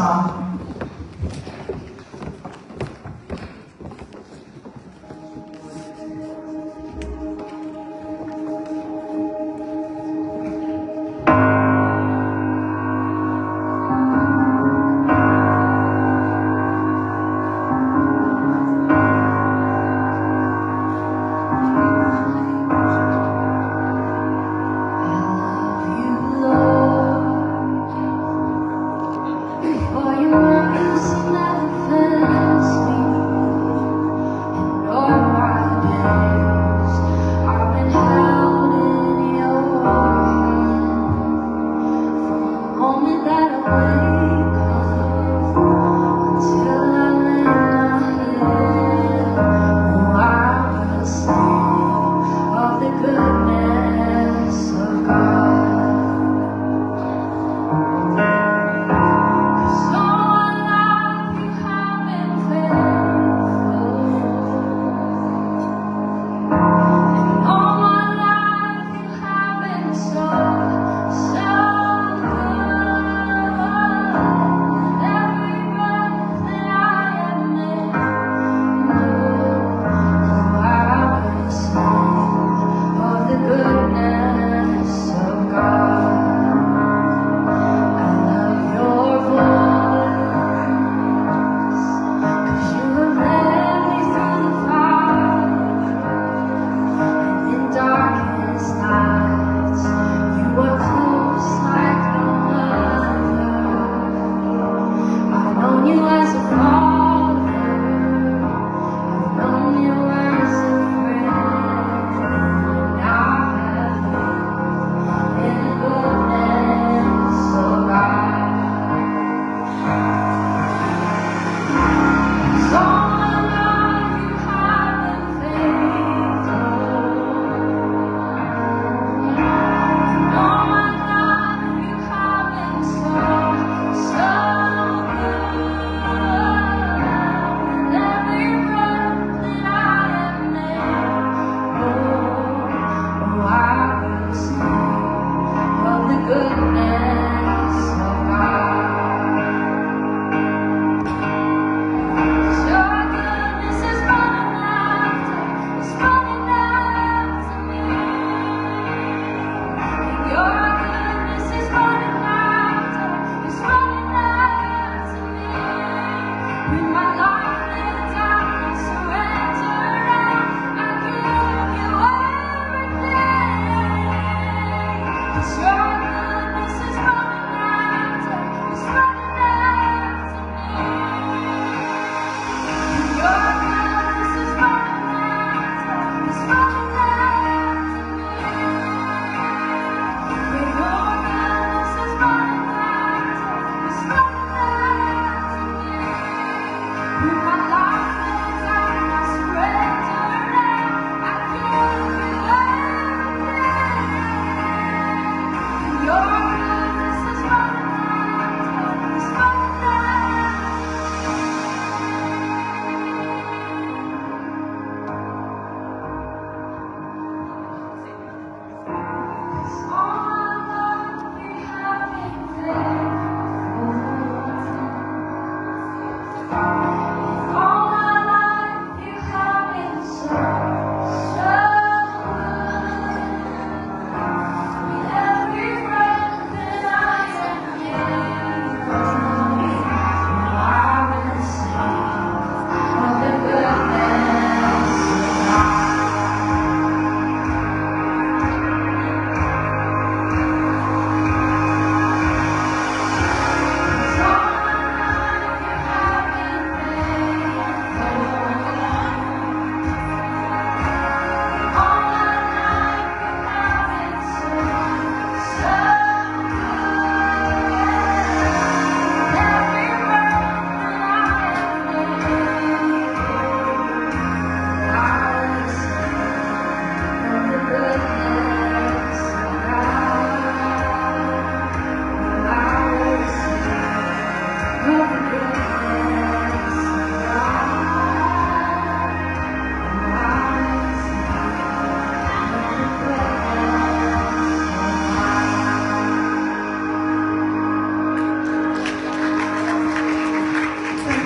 song. For you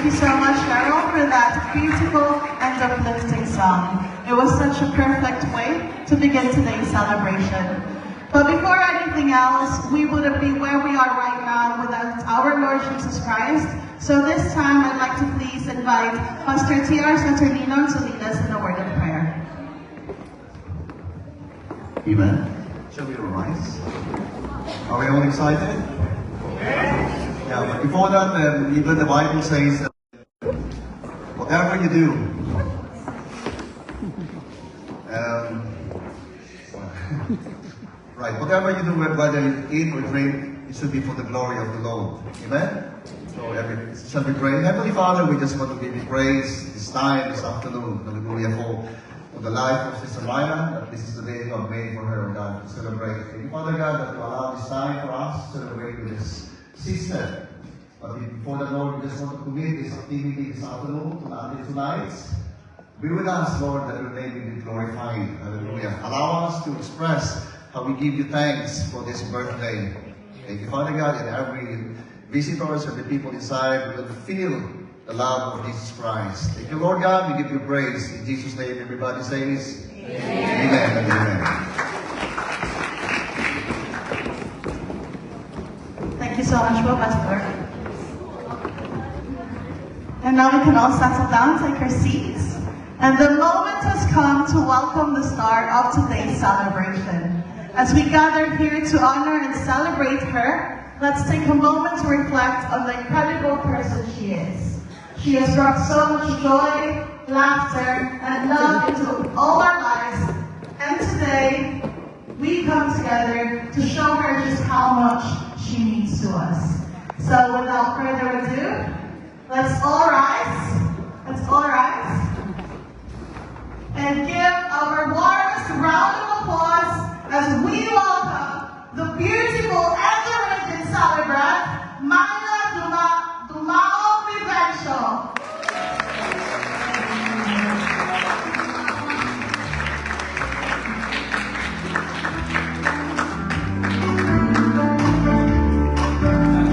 Thank you so much, Cheryl, for that beautiful and uplifting song. It was such a perfect way to begin today's celebration. But before anything else, we wouldn't be where we are right now without our Lord Jesus Christ. So this time, I'd like to please invite Pastor T.R. Saturnino to lead us in a word of prayer. Amen. Shall we rise? Are we all excited? Yeah, but before that, even the Bible says, whatever you do, right, whatever you do, whether you eat or drink, it should be for the glory of the Lord. Amen? So shall we pray? Heavenly Father, we just want to give you praise this time, this afternoon. Hallelujah, for the life of Sister Maya, that this is the day you have made for her, God, to celebrate. Thank you, Father God, that you allow this time for us to celebrate with this sister. But before the Lord, we just want to commit this activity this afternoon to tonight. Be with us, Lord, that your name will be glorified. Hallelujah. Allow us to express how we give you thanks for this birthday. Thank you, Father God, and every visitors and the people inside will feel the love of Jesus Christ. Thank you, Lord God. We give you praise. In Jesus' name, everybody says, Amen. Amen and amen. Thank you so much, Pastor. And now we can all settle down, take our seats. And the moment has come to welcome the star of today's celebration. As we gather here to honor and celebrate her, let's take a moment to reflect on the incredible person she is. She has brought so much joy, laughter, and love into all our lives. And today, we come together to show her just how much she means to us. So without further ado, let's all rise. Let's all rise. And give our warmest round of applause as we welcome the beautiful and the radiant celebrant, Maya Dumao Vivencio.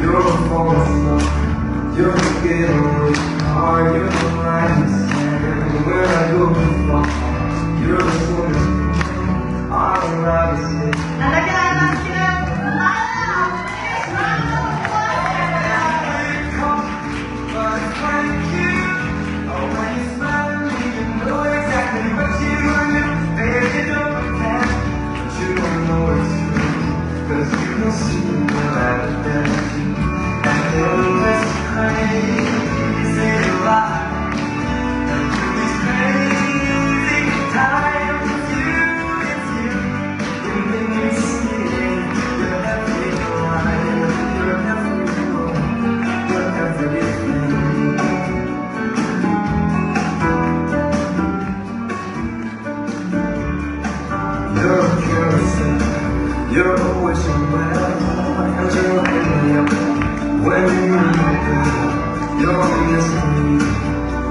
You're a false, you're a getaway, are you the nice? Where I go from, you're the sweetest, I'm right to say. And again, let's give Maya a big round of applause. But thank you, oh, when you smile at me, you know exactly what you do. Baby, you don't pretend, but you don't know it's true. 'Cause you can see the light that I do. And in this crazy life, you're always somewhere, and you're me up when you need me. You're missing me.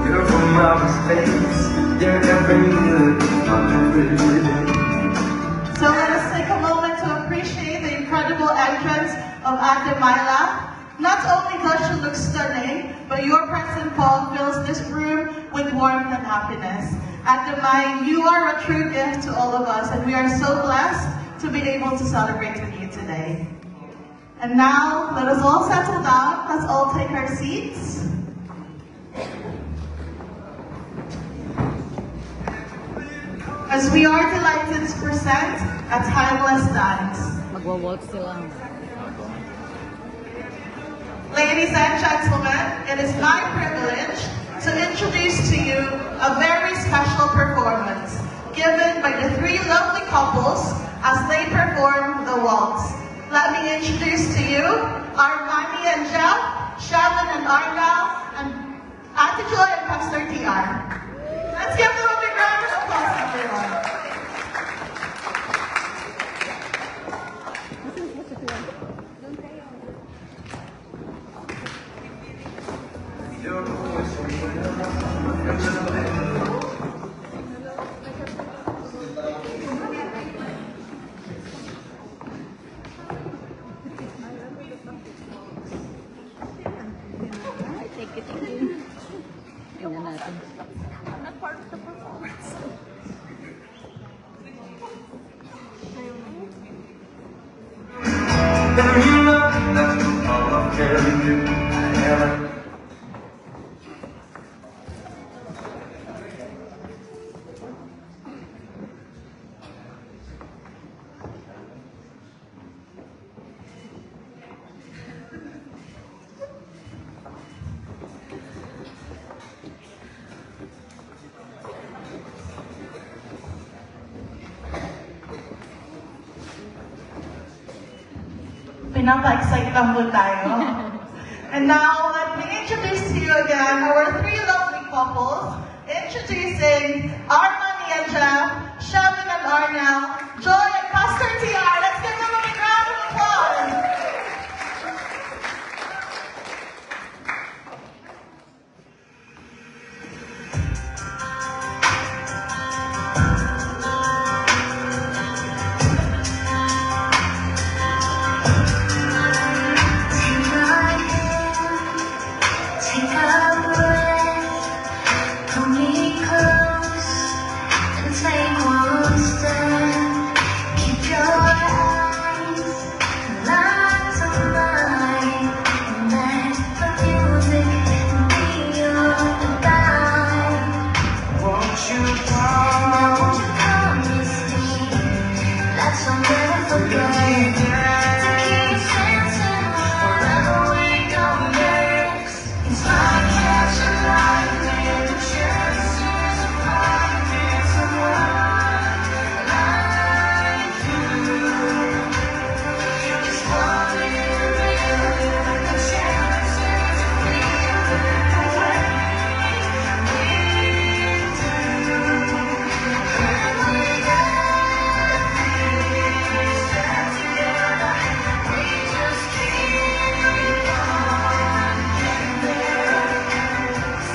You're from outer space. You're every good, every day. So let us take a moment to appreciate the incredible entrance of Ademaila. Not only does she look stunning, but your presence, Paul, fills this room with warmth and happiness. Ademaila, you are a true gift to all of us, and we are so blessed to be able to celebrate with you today. And now, let us all settle down. Let's all take our seats. As we are delighted to present a timeless dance. Magwawalk sila. Ladies and gentlemen, it is my privilege to introduce to you a very special performance given by the three lovely couples as they perform the waltz. Let me introduce to you Armani and Jeff, Shelvin and Argal, and Ate Joy and Pastor TR. Let's give them a big round of applause, everyone. You're always somewhere. Thank you. Tingnan natin. And you know that's the all I'm telling you. I am. Pinapa-excite lang po tayo. And now, let me introduce to you again our three lovely couples. Introducing Arman and Jeff, Shelvin and Arnel, Joy and Pastor TR. Let's give them a big round of applause. Take a breath, pull me close, and take one step. Keep your eyes aligned to mine, and let the music be your guide. Won't you Now won't come? you promise me that you'll never forget to keep dancing wherever we go next? It's like catching lightning, the chances of finding someone like you. It's one in a million, the chances of feeling the way we do. And we got these trapped together, we just keep on getting there.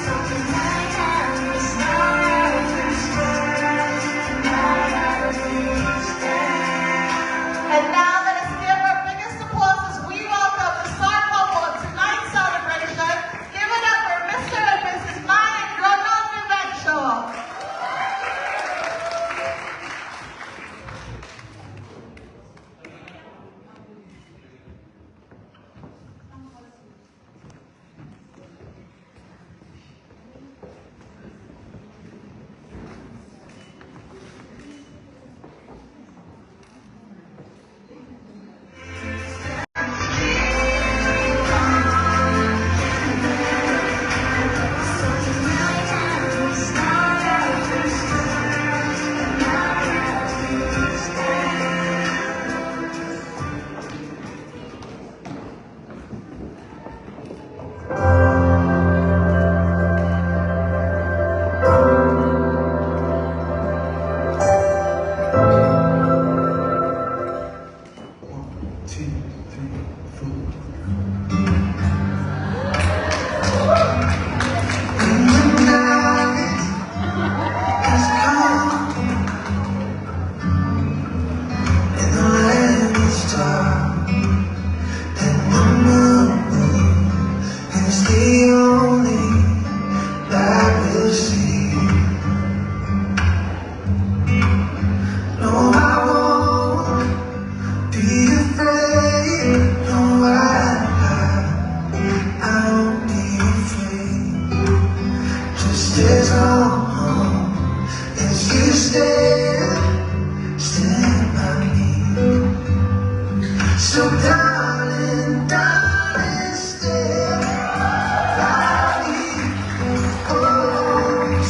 So tonight as we start, tonight as we stand. And now let us give our biggest applause as we welcome the star couple of tonight's celebration. Give it up for Mr. and Mrs. Mai and Ronald Vivencio. So tonight as we start, tonight as we stand. One, two, three, four. Just as long as you stand by me. So darling, darling, stay by me. Oh,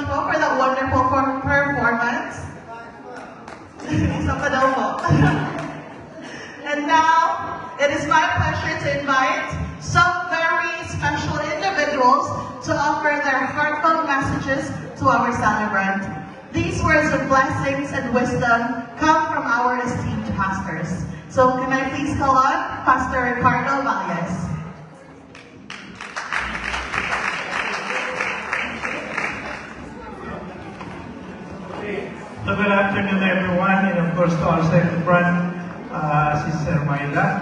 po for that wonderful performance. Isa pa daw po. And now, it is my pleasure to invite some very special individuals to offer their heartfelt messages to our celebrant. These words of blessings and wisdom come from our esteemed pastors. So can I please call on Pastor Ricardo Valles. So good afternoon, everyone, and of course to our celebrant, Sister Myla.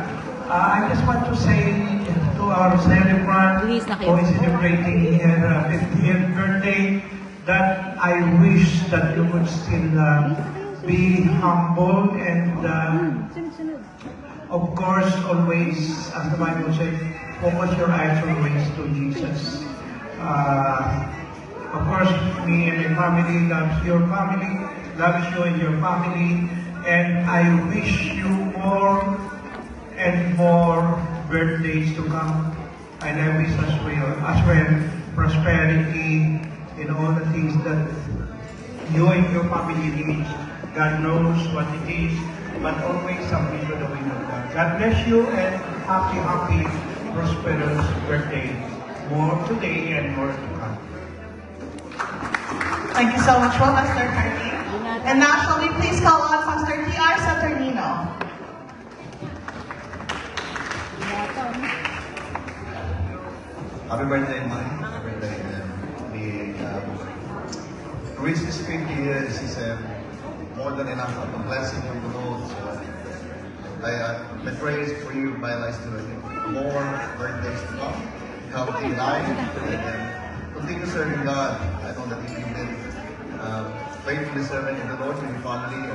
I just want to say to our celebrant Luis, na who kayo. is celebrating her 50th birthday that I wish that you would still be humble and of course always, as the Bible says, focus your eyes always to Jesus. Of course, me and my family loves your family, loves you and your family, and I wish you more and more birthdays to come. And I wish as well prosperity in all the things that you and your family need. God knows what it is, but always submit to the will of God. God bless you and happy, prosperous birthday. More today and more to come. Thank you so much, well, Pastor Carly. And now, shall we please call on Pastor T.R. Saturnino? Happy birthday, Mike. Happy birthday. To reach this 50 years is more than enough of a blessing from the Lord. So, my prayers for you, my life to more birthdays to come. Healthy life and continue serving God. I know that if you've been faithfully serving in the Lord and your family,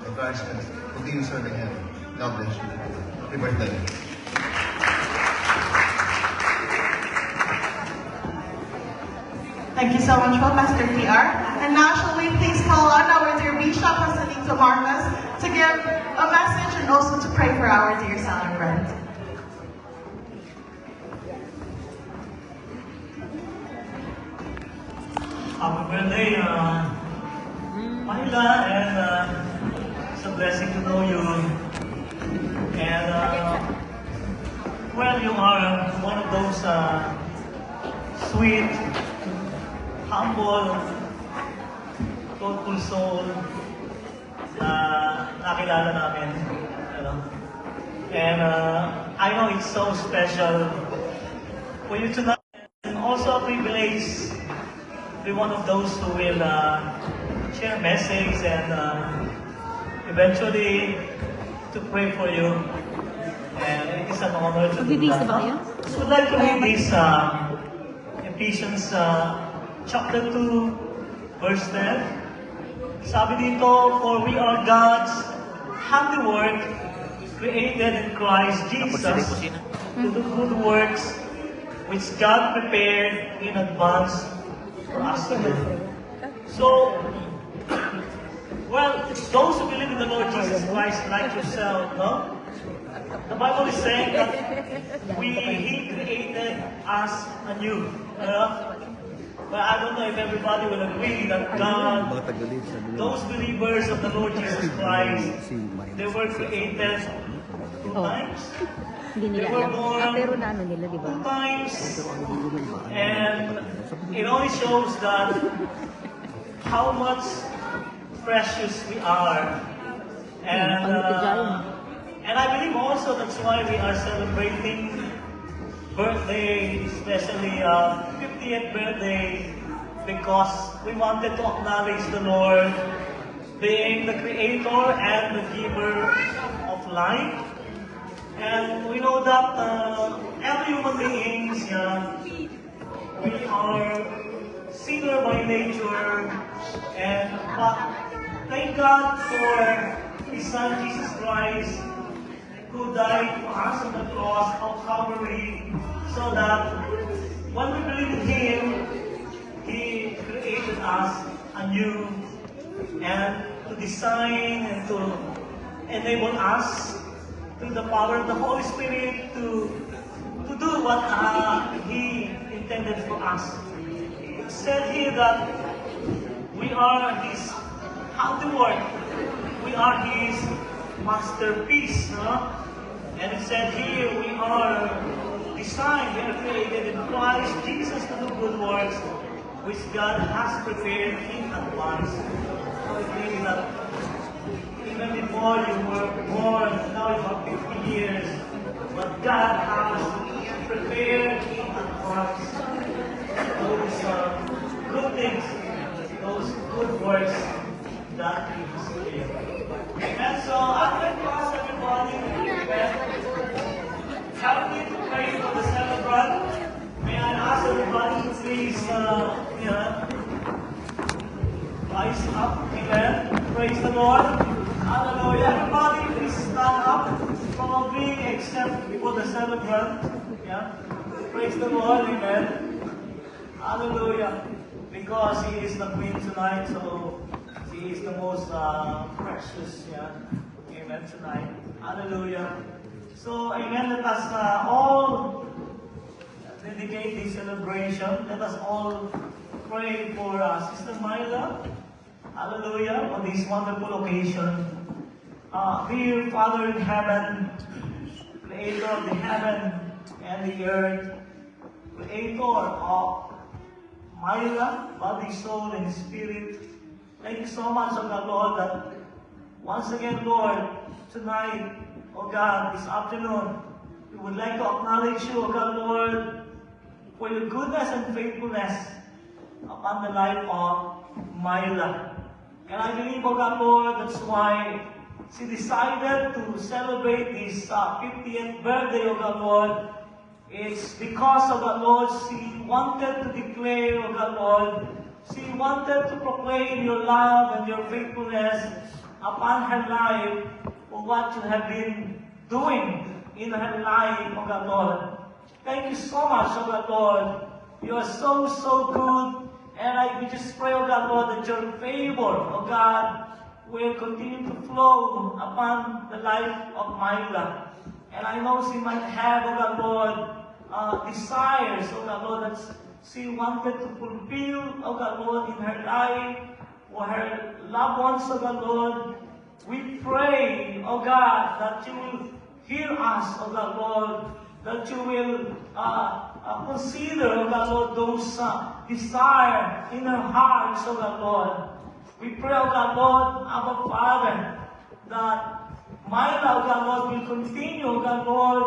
encouragement, continue serving Him. God bless you. Happy birthday. Thank you so much, well, Pastor T.R. And now, shall we please call on our dear Bishop, Joselito Marcos, to give a message and also to pray for our dear celebrant. Happy birthday, Myla, and it's a blessing to know you. And well, you are one of those sweet, humble, thoughtful soul na nakilala namin. And I know it's so special for you tonight, and also a privilege to be one of those who will share message and eventually to pray for you. And it is an honor to do Magbibihis na ba that. kayo? So I'd like to read this Ephesians chapter 2, verse 10. Sabi dito, for we are God's handiwork, created in Christ Jesus to do good works which God prepared in advance for us to do. So, well, those who believe in the Lord Jesus Christ, like yourself, no? The Bible is saying that He created us anew. But I don't know if everybody will agree that God, those believers of the Lord Jesus Christ, they were created two times. Hindi They nila were alam. born Pero na ano nila, di ba? two times. And it only shows that how much precious we are. And I believe also that's why we are celebrating birthday, especially 50th birthday, because we wanted to acknowledge the Lord being the creator and the giver of life. And we know that every human beings, we are sinner by nature, but thank God for His Son Jesus Christ, who died for us on the cross of Calvary, so that when we believe in Him, He created us anew, and to design and to enable us through the power of the Holy Spirit to do what He intended for us. It said here that we are His handiwork. We are His masterpiece. No? And it said here, we are designed, we are created in Christ Jesus to do good works, which God has prepared in advance. So it means that even before you were born, now you have 50 years, but God has prepared in advance those good things, those good works that He has prepared. Amen. So I'm going to ask everybody, help me to pray for the celebrant. May I ask everybody to please, rise up. Amen. Praise the Lord. Hallelujah. Everybody, please stand up. Probably except for the celebrant. Yeah. Praise the Lord. Amen. Hallelujah. Because He is the Queen tonight, so He is the most precious. Yeah. Amen. Tonight. Hallelujah. So, amen. Let us all dedicate this celebration. Let us all pray for Sister Myla. Hallelujah. On this wonderful occasion. Dear Father in heaven, Creator of the heaven and the earth, Creator of Myla, body, soul, and spirit. Thank you so much, O God, Lord, that once again, Lord, tonight, O God, this afternoon, we would like to acknowledge you, O God, Lord, for your goodness and faithfulness upon the life of Myla. And I believe, O God, Lord, that's why she decided to celebrate this 50th birthday, O God, Lord. It's because, O God, Lord, she wanted to declare, O God, Lord, she wanted to proclaim your love and your faithfulness upon her life for what you have been doing in her life, O God, Lord. Thank you so much, O God, Lord. You are so, so good. And we just pray, O God, Lord, that your favor, O God, will continue to flow upon the life of Myla. And I know she might have, O God, Lord, desires, O God, Lord, that she wanted to fulfill, O God, Lord, in her life, for her loved ones, O God, Lord. We pray, O God, that you will hear us, O God, Lord, that you will consider, O God, Lord, those desire in our hearts, O God, Lord. We pray, O God, Lord, Abba Father, that Myla, O God, Lord, will continue, O God, Lord,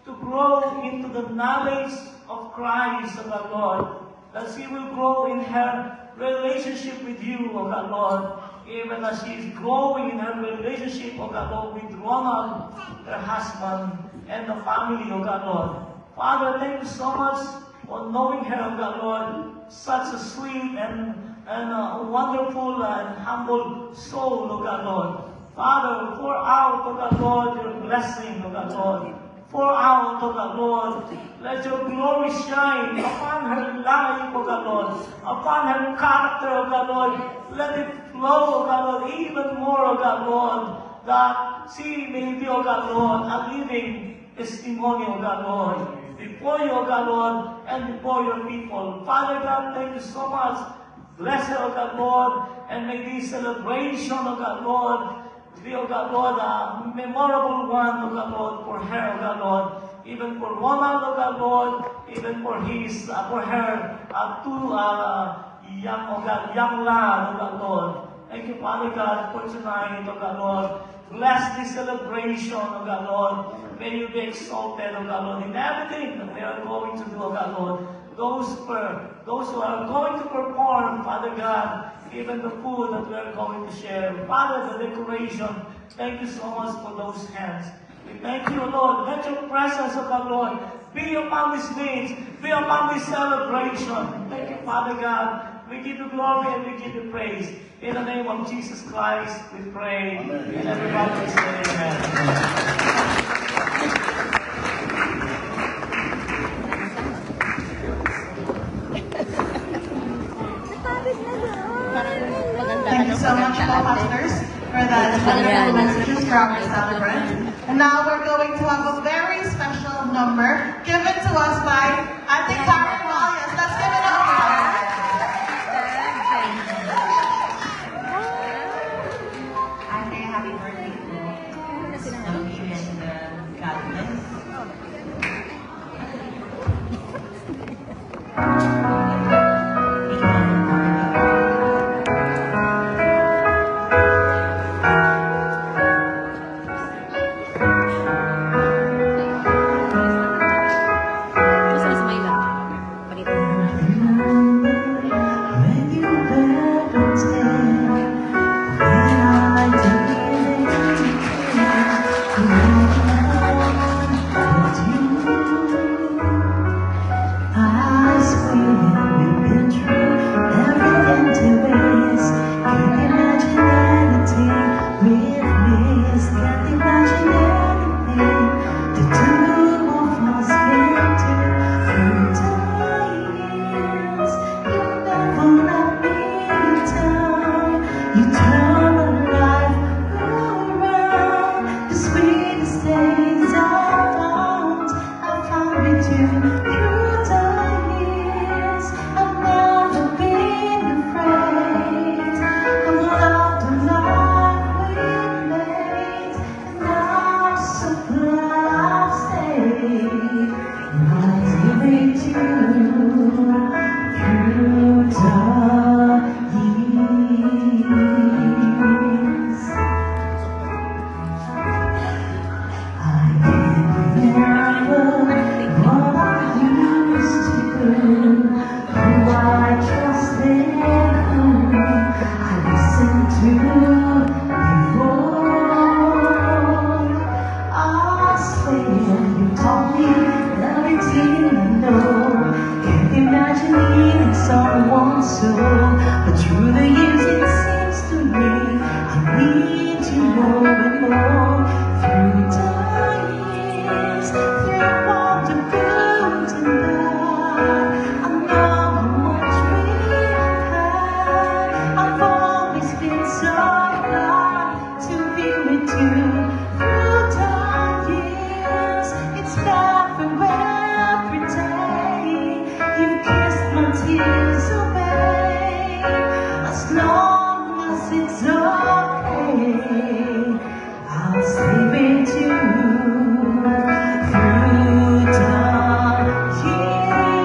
to grow into the knowledge of Christ, O God, Lord, that she will grow in her relationship with you, O God, Lord, even as she is growing in her relationship, O God, Lord, with Ronald, her husband, and the family, O God, Lord. Father, thank you so much for knowing her, O God, Lord, such a sweet and a wonderful and humble soul, O God, Lord. Father, pour out, O God, Lord, your blessing, O God, Lord. Pour out, O God, Lord. Let your glory shine upon her life, O God, Lord. Upon her character, O God, Lord. Let it flow, O God, Lord, even more, O God, Lord, that she may be, O God, Lord, a living testimony, O God, Lord, before you, O God, Lord, and before your people. Father God, thank you so much. Bless her, O God, Lord, and may this celebration, O God, Lord, be, O God, Lord, a memorable one, O God, Lord, for her, O God, Lord, even for Ronald, O God, Lord, even for her two young lad, O God, Lord. Thank you, Father God, for tonight, O God, Lord. Bless this celebration, O God, Lord. May you be exalted, O God, Lord, in everything that we are going to do, O God, Lord. Those who are going to perform, Father God, even the food that we are going to share. Father, the decoration, thank you so much for those hands. We thank you, Lord. Let your presence, O God, Lord, be upon this meeting, be upon this celebration. Thank you, Father God. We give you glory and we give you praise. In the name of Jesus Christ, we pray. Amen. And everybody say amen. Thank you so much, pastors, for that wonderful messages from our celebrant. And now we're going to have a very special number given to us by Ate Karen Wallace. Let's give it up. you through dark years. It's everywhere, every day. You've kissed my tears away. As long as it's okay, I'll stay with you through dark years.